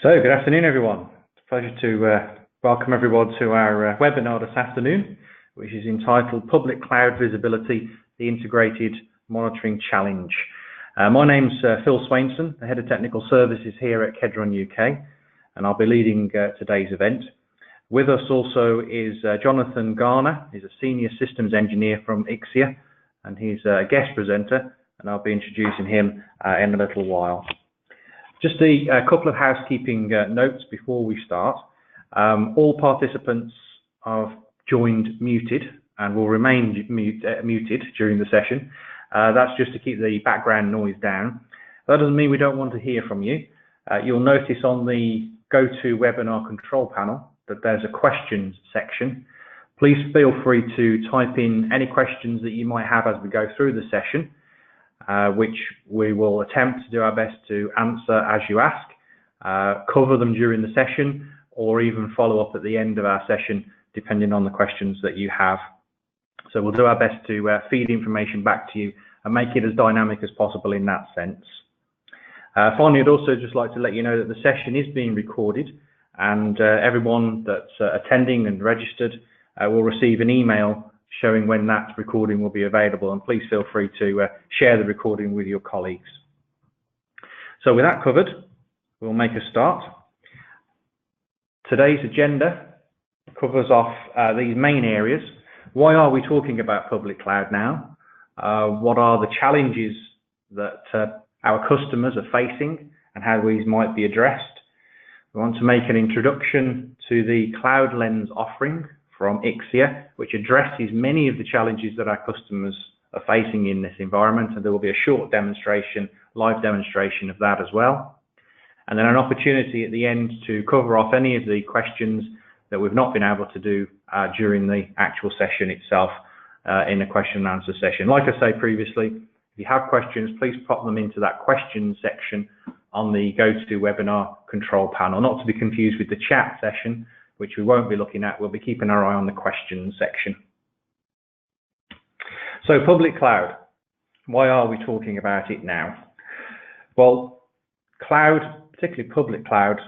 So, good afternoon, everyone. It's a pleasure to welcome everyone to our webinar this afternoon, which is entitled Public Cloud Visibility, the Integrated Monitoring Challenge. My name's Phil Swainson, the Head of Technical Services here at KedronUK, and I'll be leading today's event. With us also is Jonathan Garner. He's a Senior Systems Engineer from ICSIA, and he's a guest presenter, and I'll be introducing him in a little while. Just a couple of housekeeping notes before we start. All participants are joined muted and will remain muted during the session. That's just to keep the background noise down. That doesn't mean we don't want to hear from you. You'll notice on the GoToWebinar control panel that there's a questions section. Please feel free to type in any questions that you might have as we go through the session, which we will attempt to do our best to answer as you ask, cover them during the session, or even follow up at the end of our session, depending on the questions that you have. So we'll do our best to feed information back to you and make it as dynamic as possible in that sense. Finally, I'd also just like to let you know that the session is being recorded, and everyone that's attending and registered will receive an email showing when that recording will be available, and please feel free to share the recording with your colleagues. So with that covered, we'll make a start. Today's agenda covers off these main areas. Why are we talking about public cloud now? What are the challenges that our customers are facing and how these might be addressed? We want to make an introduction to the Cloudland offering from ICSIA, which addresses many of the challenges that our customers are facing in this environment, and there will be a short demonstration, live demonstration of that as well. And then an opportunity at the end to cover off any of the questions that we've not been able to do during the actual session itself in a question and answer session. Like I say previously, if you have questions, please pop them into that questions section on the GoToWebinar control panel, not to be confused with the chat session, which we won't be looking at. We'll be keeping our eye on the questions section. So public cloud, why are we talking about it now? Well, cloud, particularly public cloud,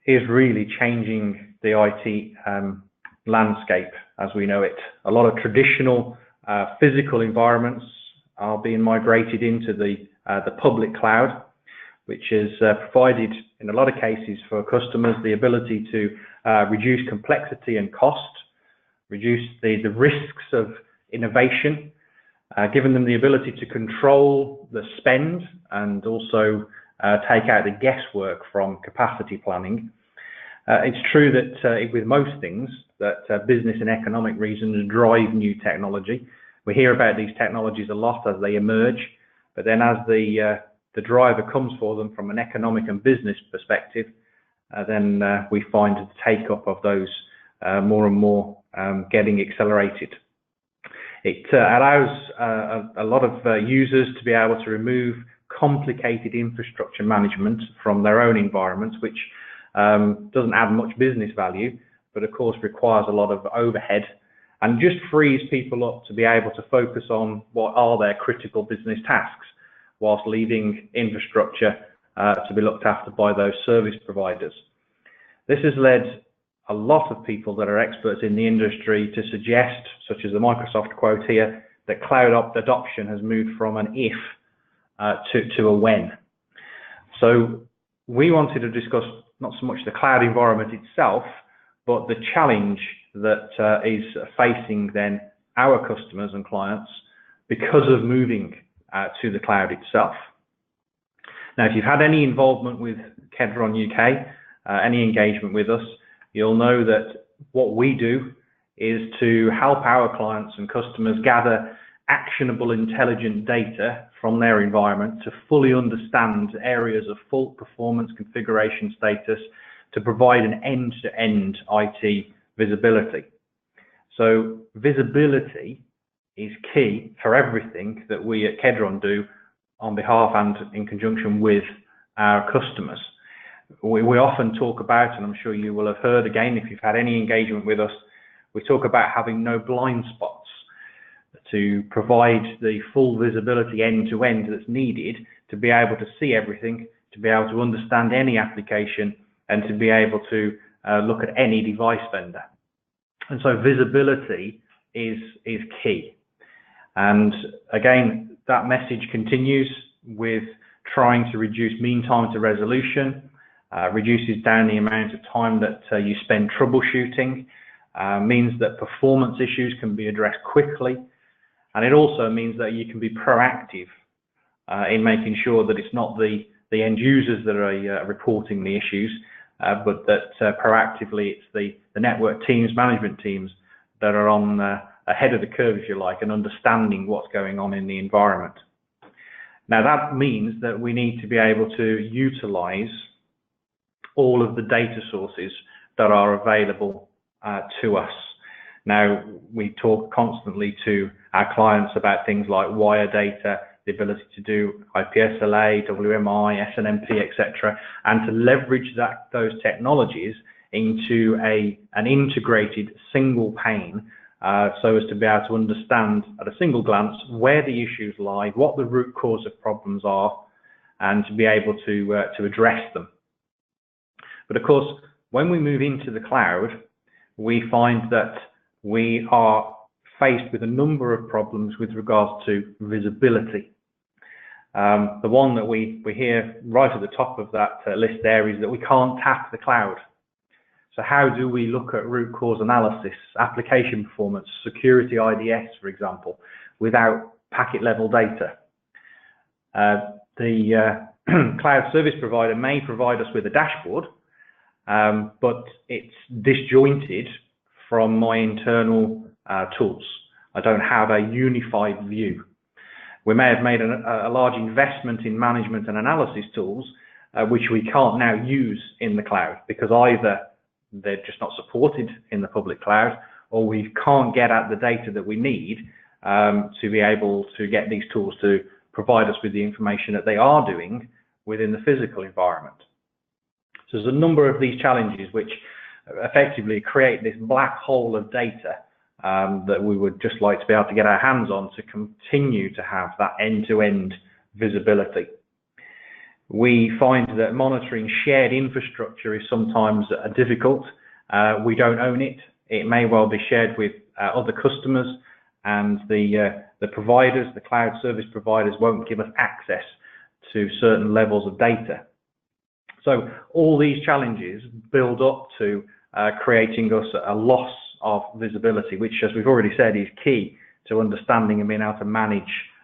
is really changing the IT landscape as we know it. A lot of traditional physical environments are being migrated into the public cloud, which has provided, in a lot of cases for customers, the ability to reduce complexity and cost, reduce the risks of innovation, giving them the ability to control the spend and also take out the guesswork from capacity planning. It's true that with most things, that business and economic reasons drive new technology. We hear about these technologies a lot as they emerge, but then as the driver comes for them from an economic and business perspective, then we find the take-up of those more and more getting accelerated. It allows a lot of users to be able to remove complicated infrastructure management from their own environments, which doesn't add much business value, but of course requires a lot of overhead, and just frees people up to be able to focus on what are their critical business tasks, whilst leaving infrastructure to be looked after by those service providers. This has led a lot of people that are experts in the industry to suggest, such as the Microsoft quote here, that cloud adoption has moved from an if to a when. So we wanted to discuss not so much the cloud environment itself, but the challenge that is facing then our customers and clients because of moving to the cloud itself. Now, if you've had any involvement with KedronUK, any engagement with us, you'll know that what we do is to help our clients and customers gather actionable, intelligent data from their environment to fully understand areas of fault performance, configuration status, to provide an end-to-end IT visibility. So visibility is key for everything that we at Kedron do on behalf and in conjunction with our customers. We often talk about, and I'm sure you will have heard again if you've had any engagement with us, we talk about having no blind spots, to provide the full visibility end-to-end that's needed to be able to see everything, to be able to understand any application, and to be able to look at any device vendor. And so visibility is key. And again, that message continues with trying to reduce mean time to resolution, reduces down the amount of time that you spend troubleshooting, means that performance issues can be addressed quickly, and it also means that you can be proactive in making sure that it's not the end users that are reporting the issues, but that proactively it's the network teams, management teams that are on ahead of the curve, if you like, and understanding what's going on in the environment. Now that means that we need to be able to utilize all of the data sources that are available to us. Now, we talk constantly to our clients about things like wire data, the ability to do IPSLA, WMI, SNMP, etc., and to leverage those technologies into an integrated single pane, so as to be able to understand at a single glance where the issues lie, what the root cause of problems are, and to be able to address them. But of course, when we move into the cloud, we find that we are faced with a number of problems with regards to visibility. The one that we hear right at the top of that list there is that we can't tap the cloud. So how do we look at root cause analysis, application performance, security IDS, for example, without packet level data? The cloud service provider may provide us with a dashboard, but it's disjointed from my internal tools. I don't have a unified view. We may have made a large investment in management and analysis tools, which we can't now use in the cloud because either they're just not supported in the public cloud, or we can't get at the data that we need to be able to get these tools to provide us with the information that they are doing within the physical environment. So there's a number of these challenges which effectively create this black hole of data that we would just like to be able to get our hands on to continue to have that end-to-end visibility. We find that monitoring shared infrastructure is sometimes difficult. We don't own it. It may well be shared with other customers, and the providers, the cloud service providers, won't give us access to certain levels of data. So all these challenges build up to creating us a loss of visibility, which, as we've already said, is key to understanding and being able to manage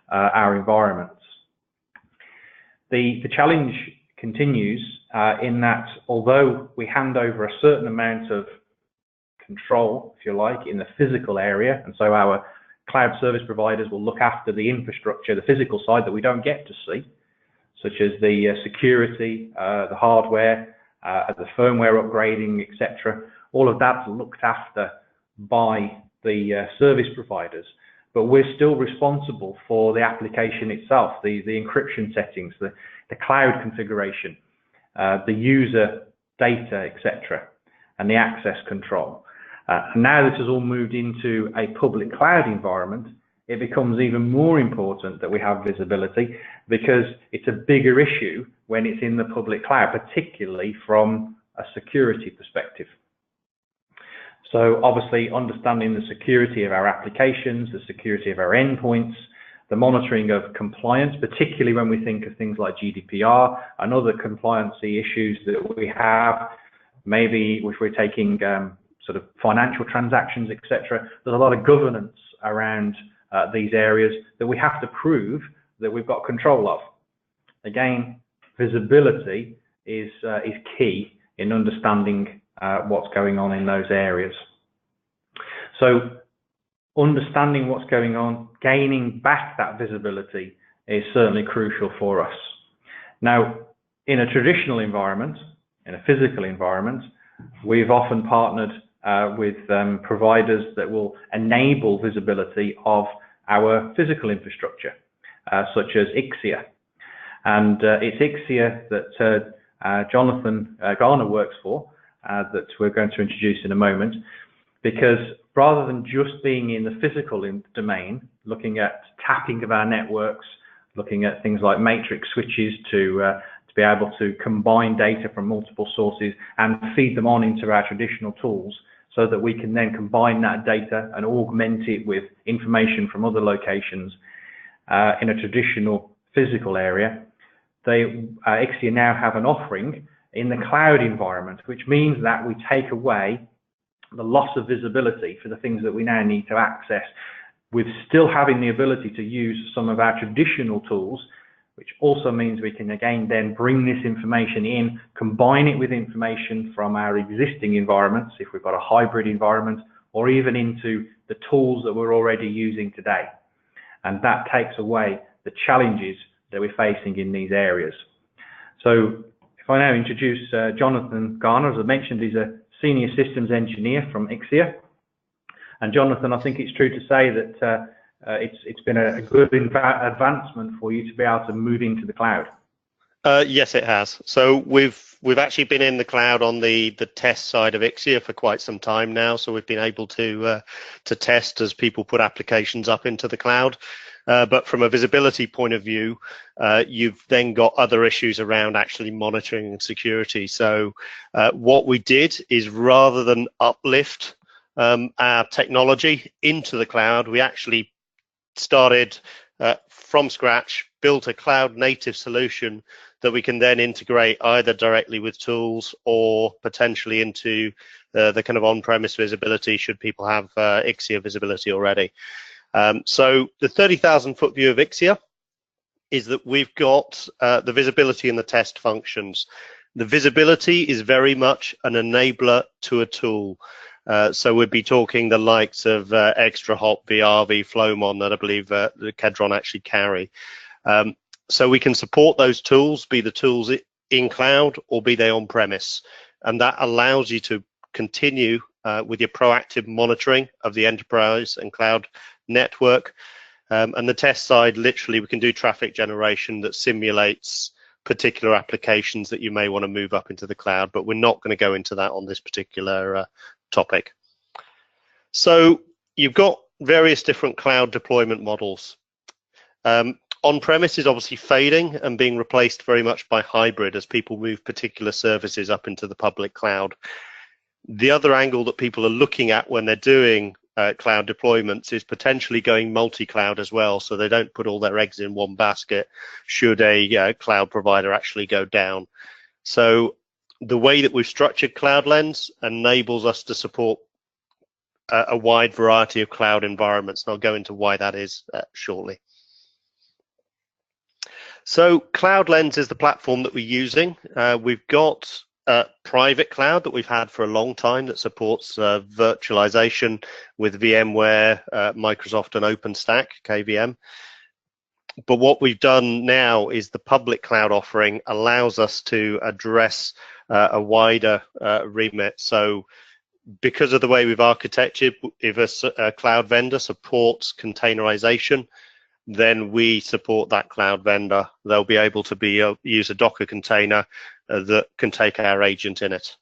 our environments. The challenge continues in that although we hand over a certain amount of control, if you like, in the physical area, and so our cloud service providers will look after the infrastructure, the physical side that we don't get to see, such as the security, the hardware, the firmware upgrading, etc. All of that's looked after by the service providers, but we're still responsible for the application itself, the encryption settings, the cloud configuration, the user data, etc., and the access control. Now this has all moved into a public cloud environment. It becomes even more important that we have visibility because it's a bigger issue when it's in the public cloud, particularly from a security perspective. So obviously understanding the security of our applications, the security of our endpoints, the monitoring of compliance, particularly when we think of things like GDPR and other compliancy issues that we have, maybe if we're taking sort of financial transactions, etc. There's a lot of governance around these areas that we have to prove that we've got control of. Again, visibility is key in understanding what's going on in those areas. So understanding what's going on, gaining back that visibility is certainly crucial for us. Now, in a traditional environment, in a physical environment, we've often partnered with providers that will enable visibility of our physical infrastructure, such as Ixia. And it's Ixia that Jonathan Garner works for, that we're going to introduce in a moment, because rather than just being in the physical domain, looking at tapping of our networks, looking at things like matrix switches to be able to combine data from multiple sources and feed them on into our traditional tools, so that we can then combine that data and augment it with information from other locations in a traditional physical area. Ixia now have an offering in the cloud environment, which means that we take away the loss of visibility for the things that we now need to access, with still having the ability to use some of our traditional tools, which also means we can again then bring this information in, combine it with information from our existing environments, if we've got a hybrid environment, or even into the tools that we're already using today. And that takes away the challenges that we're facing in these areas. So if I now introduce Jonathan Garner, as I mentioned, he's a senior systems engineer from Ixia. And Jonathan, I think it's true to say that it's been a good advancement for you to be able to move into the cloud. Yes, it has. So we've actually been in the cloud on the test side of Ixia for quite some time now. So we've been able to test as people put applications up into the cloud. But from a visibility point of view, you've then got other issues around actually monitoring and security. So what we did is, rather than uplift our technology into the cloud, we actually started from scratch, built a cloud native solution that we can then integrate either directly with tools or potentially into the kind of on-premise visibility, should people have Ixia visibility already. So the 30,000 foot view of Ixia is that we've got the visibility and the test functions. The visibility is very much an enabler to a tool. So we'd be talking the likes of ExtraHop, VRV, Flowmon, that I believe the Kedron actually carry. So we can support those tools, be the tools in cloud or be they on premise. And that allows you to continue with your proactive monitoring of the enterprise and cloud network. And the test side, literally, we can do traffic generation that simulates particular applications that you may want to move up into the cloud, but we're not going to go into that on this particular topic. So you've got various different cloud deployment models. On-premise is obviously fading and being replaced very much by hybrid as people move particular services up into the public cloud. The other angle that people are looking at when they're doing cloud deployments is potentially going multi-cloud as well, so they don't put all their eggs in one basket should a cloud provider actually go down. So the way that we've structured Cloudland enables us to support a wide variety of cloud environments, and I'll go into why that is shortly. So Cloudland is the platform that we're using. We've got private cloud that we've had for a long time that supports virtualization with VMware, Microsoft, and OpenStack, KVM. But what we've done now is the public cloud offering allows us to address a wider remit. So because of the way we've architected, if a cloud vendor supports containerization, then we support that cloud vendor. They'll be able to use a Docker container that can take our agent in it.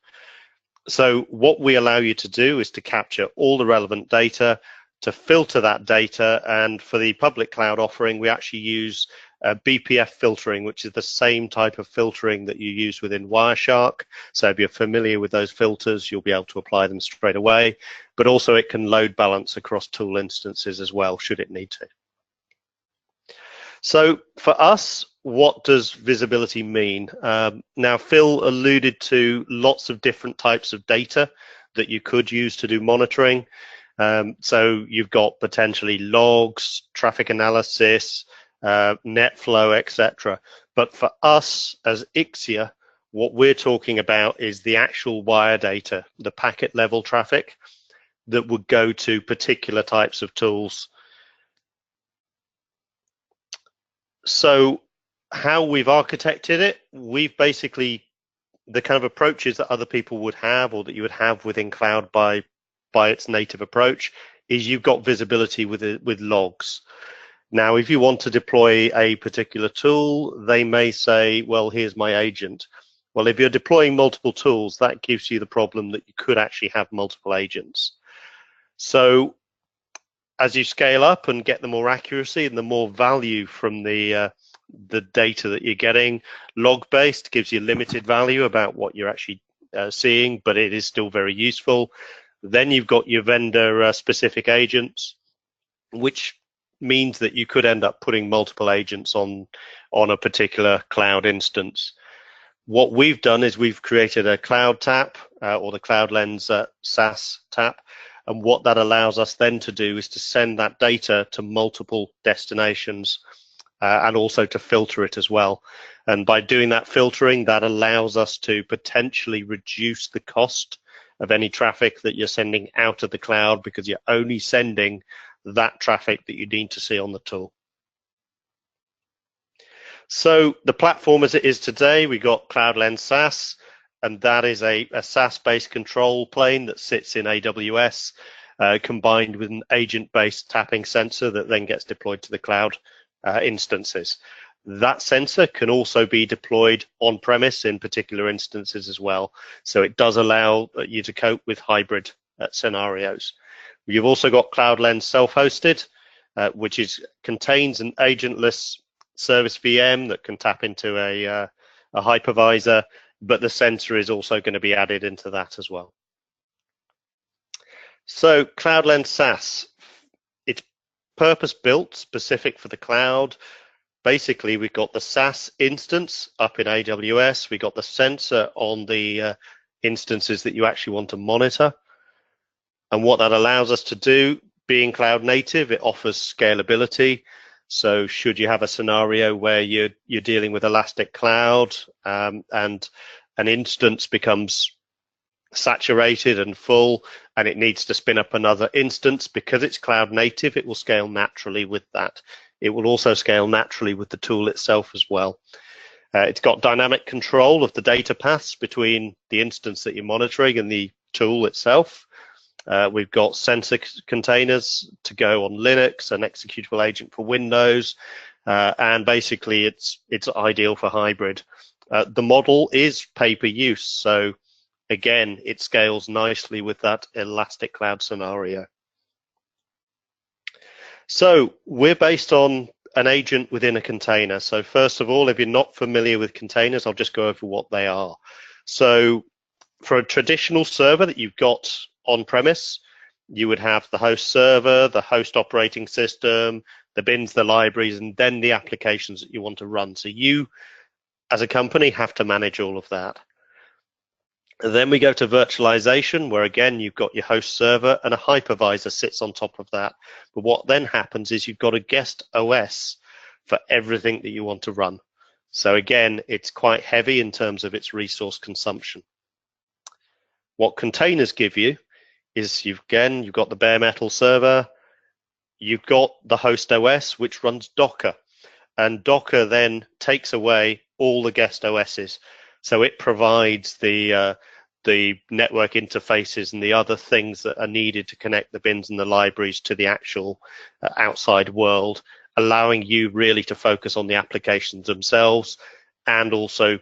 So what we allow you to do is to capture all the relevant data, to filter that data, and for the public cloud offering, we actually use BPF filtering, which is the same type of filtering that you use within Wireshark. So if you're familiar with those filters, you'll be able to apply them straight away, but also it can load balance across tool instances as well, should it need to. So for us, what does visibility mean? Now, Phil alluded to lots of different types of data that you could use to do monitoring. So you've got potentially logs, traffic analysis, net flow, etc. But for us as Ixia, what we're talking about is the actual wire data, the packet level traffic that would go to particular types of tools. So how we've architected it, we've basically, the kind of approaches that other people would have or that you would have within cloud by its native approach is you've got visibility with logs. Now, if you want to deploy a particular tool, they may say, well, here's my agent. Well, if you're deploying multiple tools, that gives you the problem that you could actually have multiple agents. So as you scale up and get the more accuracy and the more value from the the data that you're getting. Log-based gives you limited value about what you're actually seeing, but it is still very useful. Then you've got your vendor specific agents, which means that you could end up putting multiple agents on a particular cloud instance. What we've done is we've created a cloud tap or the Cloudland SaaS tap, and what that allows us then to do is to send that data to multiple destinations and also to filter it as well. And by doing that filtering, that allows us to potentially reduce the cost of any traffic that you're sending out of the cloud, because you're only sending that traffic that you need to see on the tool. So the platform as it is today, we got Cloudland SaaS, and that is a SaaS-based control plane that sits in AWS, combined with an agent-based tapping sensor that then gets deployed to the cloud instances. That sensor can also be deployed on-premise in particular instances as well. So it does allow you to cope with hybrid scenarios. You've also got Cloudland self-hosted, which contains an agentless service VM that can tap into a hypervisor, but the sensor is also going to be added into that as well. So Cloudland SaaS, it's purpose-built, specific for the cloud. Basically, we've got the SaaS instance up in AWS. We've got the sensor on the instances that you actually want to monitor. And what that allows us to do, being cloud native, it offers scalability. So should you have a scenario where you're dealing with elastic cloud and an instance becomes saturated and full and it needs to spin up another instance, because it's cloud native, it will scale naturally with that. It will also scale naturally with the tool itself as well. It's got dynamic control of the data paths between the instance that you're monitoring and the tool itself. We've got sensor containers to go on Linux, an executable agent for Windows, and basically it's ideal for hybrid. The model is pay-per-use, so again, it scales nicely with that elastic cloud scenario. So we're based on an agent within a container. So first of all, if you're not familiar with containers, I'll just go over what they are. So for a traditional server that you've got on-premise, you would have the host server, the host operating system, the bins, the libraries, and then the applications that you want to run. So you, as a company, have to manage all of that. And then we go to virtualization, where again, you've got your host server and a hypervisor sits on top of that. But what then happens is you've got a guest OS for everything that you want to run. So again, it's quite heavy in terms of its resource consumption. What containers give you is you've got the bare metal server, you've got the host OS, which runs Docker, and Docker then takes away all the guest OSs. So it provides the network interfaces and the other things that are needed to connect the bins and the libraries to the actual outside world, allowing you really to focus on the applications themselves and also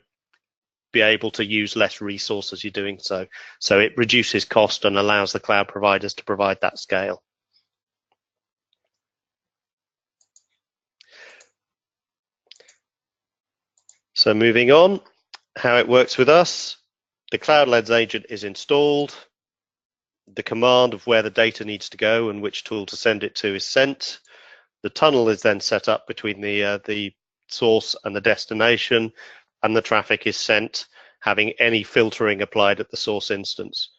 be able to use less resources you're doing so. So it reduces cost and allows the cloud providers to provide that scale. So moving on, how it works with us. The Cloudland agent is installed. The command of where the data needs to go and which tool to send it to is sent. The tunnel is then set up between the source and the destination, and the traffic is sent, having any filtering applied at the source instance.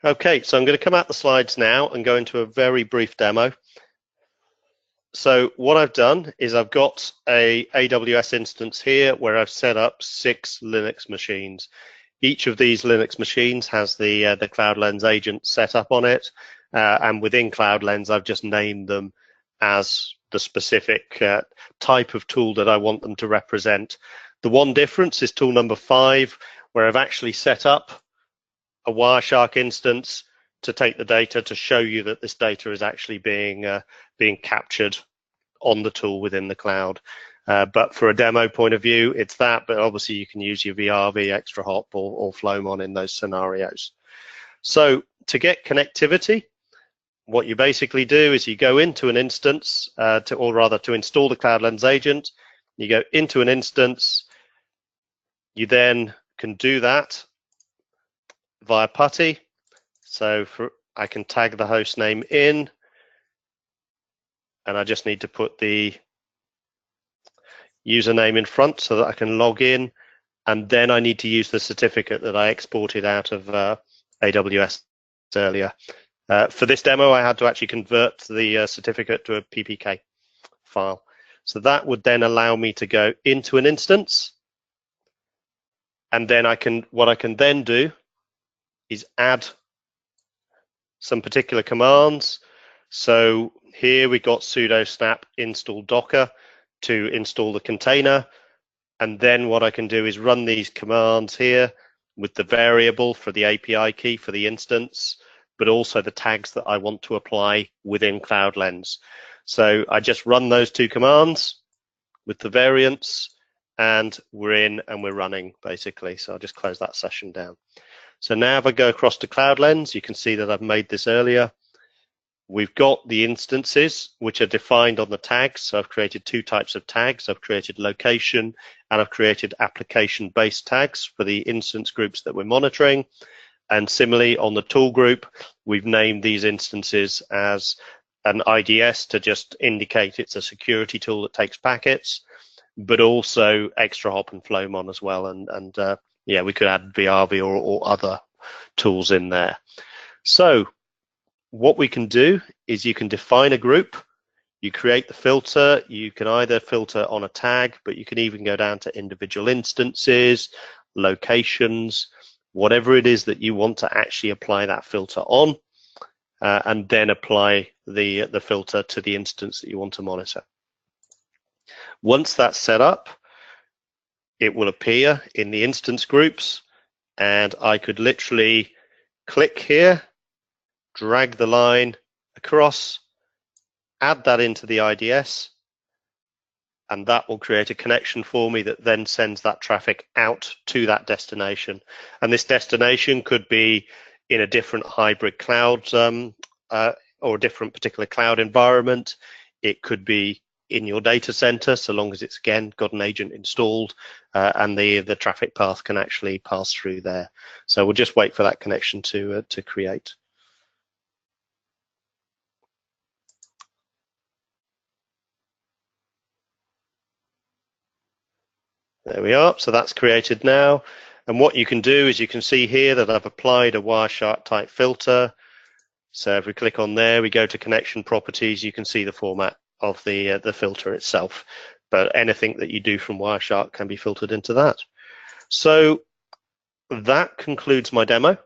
Okay, so I'm going to come out the slides now and go into a very brief demo. So what I've done is I've got a AWS instance here where I've set up 6 Linux machines. Each of these Linux machines has the Cloudland agent set up on it, and within Cloudland I've just named them as the specific type of tool that I want them to represent. The one difference is tool number 5, where I've actually set up a Wireshark instance to take the data to show you that this data is actually being captured on the tool within the cloud. But for a demo point of view, it's that, but obviously you can use your VRV, ExtraHop, or Flowmon in those scenarios. So to get connectivity, what you basically do is you go into an instance, to install the Cloudland agent. You go into an instance. You then can do that via PuTTY. So I can tag the host name in, and I just need to put the username in front so that I can log in, and then I need to use the certificate that I exported out of AWS earlier. For this demo, I had to actually convert the certificate to a PPK file. So that would then allow me to go into an instance, and then what I can then do is add some particular commands. So here we got sudo snap install docker to install the container, and then what I can do is run these commands here with the variable for the API key for the instance, but also the tags that I want to apply within Cloudland. So I just run those two commands with the variants, and we're in and we're running basically. So I'll just close that session down. So now if I go across to Cloudland, you can see that I've made this earlier. We've got the instances which are defined on the tags. So I've created two types of tags. I've created location and I've created application-based tags for the instance groups that we're monitoring. And similarly on the tool group, we've named these instances as an IDS to just indicate it's a security tool that takes packets, but also extra hop and flowmon as well. And yeah, we could add VRV or other tools in there. So what we can do is you can define a group, you create the filter, you can either filter on a tag, but you can even go down to individual instances, locations, whatever it is that you want to actually apply that filter on, and then apply the filter to the instance that you want to monitor. Once that's set up, it will appear in the instance groups, and I could literally click here, drag the line across, add that into the IDS, and that will create a connection for me that then sends that traffic out to that destination. And this destination could be in a different hybrid cloud or a different particular cloud environment. It could be in your data center, so long as it's again got an agent installed and the traffic path can actually pass through there. So we'll just wait for that connection to create. There we are, so that's created now. And what you can do is you can see here that I've applied a Wireshark type filter. So if we click on there, we go to connection properties, you can see the format of the filter itself. But anything that you do from Wireshark can be filtered into that. So that concludes my demo.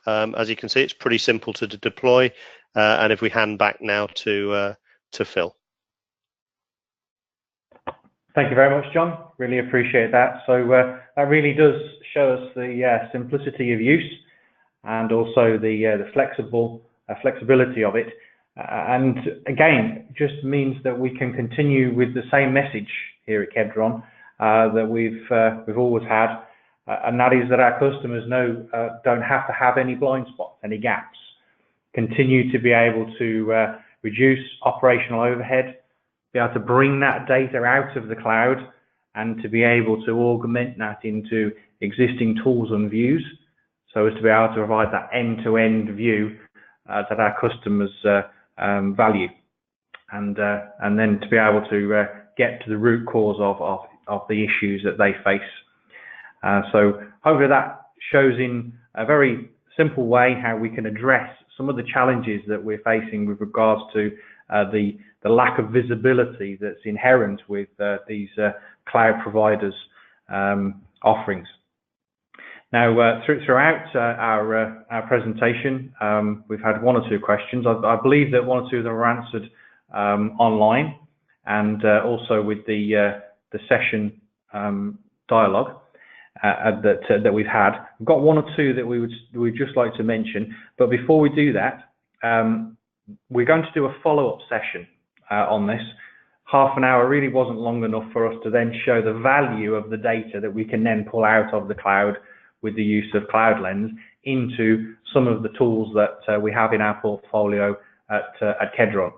As you can see, it's pretty simple to deploy. And if we hand back now to Phil. Thank you very much, John. Really appreciate that. So that really does show us the simplicity of use and also the flexibility of it. And again, it just means that we can continue with the same message here at Kedron that we've always had, and that is that our customers don't have to have any blind spots, any gaps. Continue to be able to reduce operational overhead, be able to bring that data out of the cloud, and to be able to augment that into existing tools and views, so as to be able to provide that end-to-end view that our customers value, and then to be able to get to the root cause of the issues that they face. So hopefully that shows in a very simple way how we can address some of the challenges that we're facing with regards to the lack of visibility that's inherent with these cloud providers' offerings. Now, throughout our presentation, we've had one or two questions. I believe that one or two of them were answered online, and also with the session dialogue that we've had. We've got one or two that we'd just like to mention, but before we do that, we're going to do a follow-up session on this. Half an hour really wasn't long enough for us to then show the value of the data that we can then pull out of the cloud with the use of Cloudland into some of the tools that we have in our portfolio at Kedron.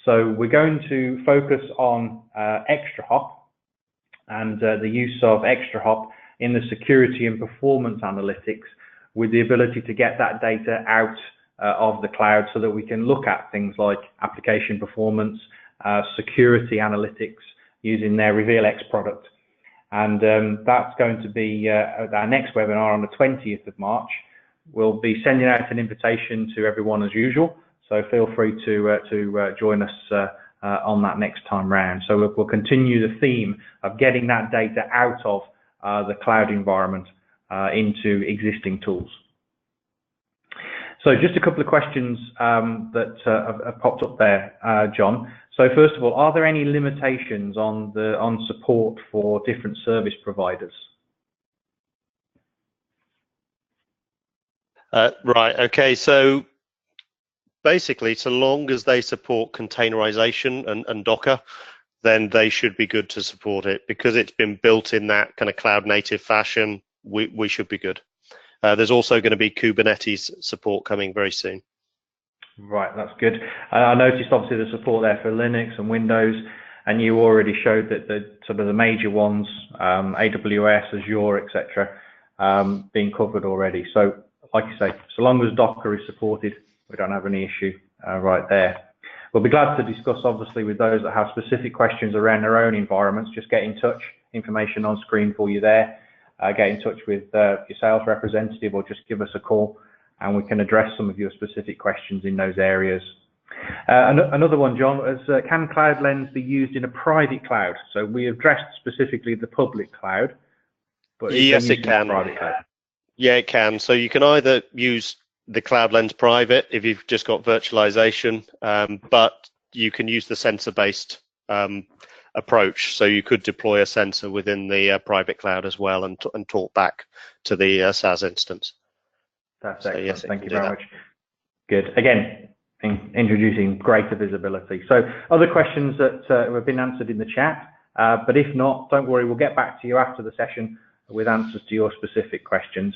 So we're going to focus on ExtraHop and the use of ExtraHop in the security and performance analytics, with the ability to get that data out of the cloud so that we can look at things like application performance, security analytics using their RevealX product. And that's going to be our next webinar on the 20th of March. We'll be sending out an invitation to everyone as usual, so feel free to join us on that next time round. So we'll continue the theme of getting that data out of the cloud environment into existing tools. So just a couple of questions that have popped up there, John. So first of all, are there any limitations on support for different service providers? Right, okay, so basically, so long as they support containerization and Docker, then they should be good to support it. Because it's been built in that kind of cloud native fashion, we should be good. There's also going to be Kubernetes support coming very soon. Right, that's good. I noticed obviously the support there for Linux and Windows, and you already showed that the sort of the major ones, AWS, Azure, etc., being covered already. So, like you say, so long as Docker is supported, we don't have any issue right there. We'll be glad to discuss, obviously, with those that have specific questions around their own environments. Just get in touch. Information on screen for you there. Get in touch with your sales representative, or just give us a call, and we can address some of your specific questions in those areas. Another one, John, is can Cloudland be used in a private cloud? So we addressed specifically the public cloud, but yes, it can. Private cloud? Yeah, it can. So you can either use the Cloudland private if you've just got virtualization, but you can use the sensor-based approach. So you could deploy a sensor within the private cloud as well and talk back to the SaaS instance. That's excellent. Yes, thank you very much. Good. Again, introducing greater visibility. So other questions that have been answered in the chat, but if not, don't worry, we'll get back to you after the session with answers to your specific questions.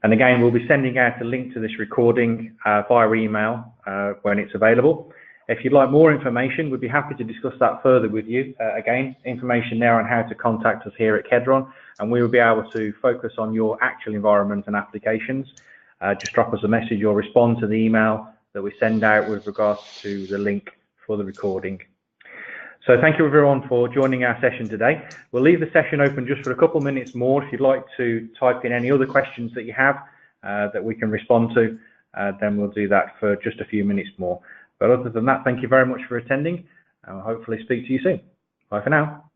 And again, we'll be sending out a link to this recording via email when it's available. If you'd like more information, we'd be happy to discuss that further with you. Again, information there on how to contact us here at Kedron, and we will be able to focus on your actual environment and applications. Just drop us a message or respond to the email that we send out with regards to the link for the recording. So thank you everyone for joining our session today. We'll leave the session open just for a couple minutes more. If you'd like to type in any other questions that you have that we can respond to, then we'll do that for just a few minutes more. But other than that, thank you very much for attending, and we'll hopefully speak to you soon. Bye for now.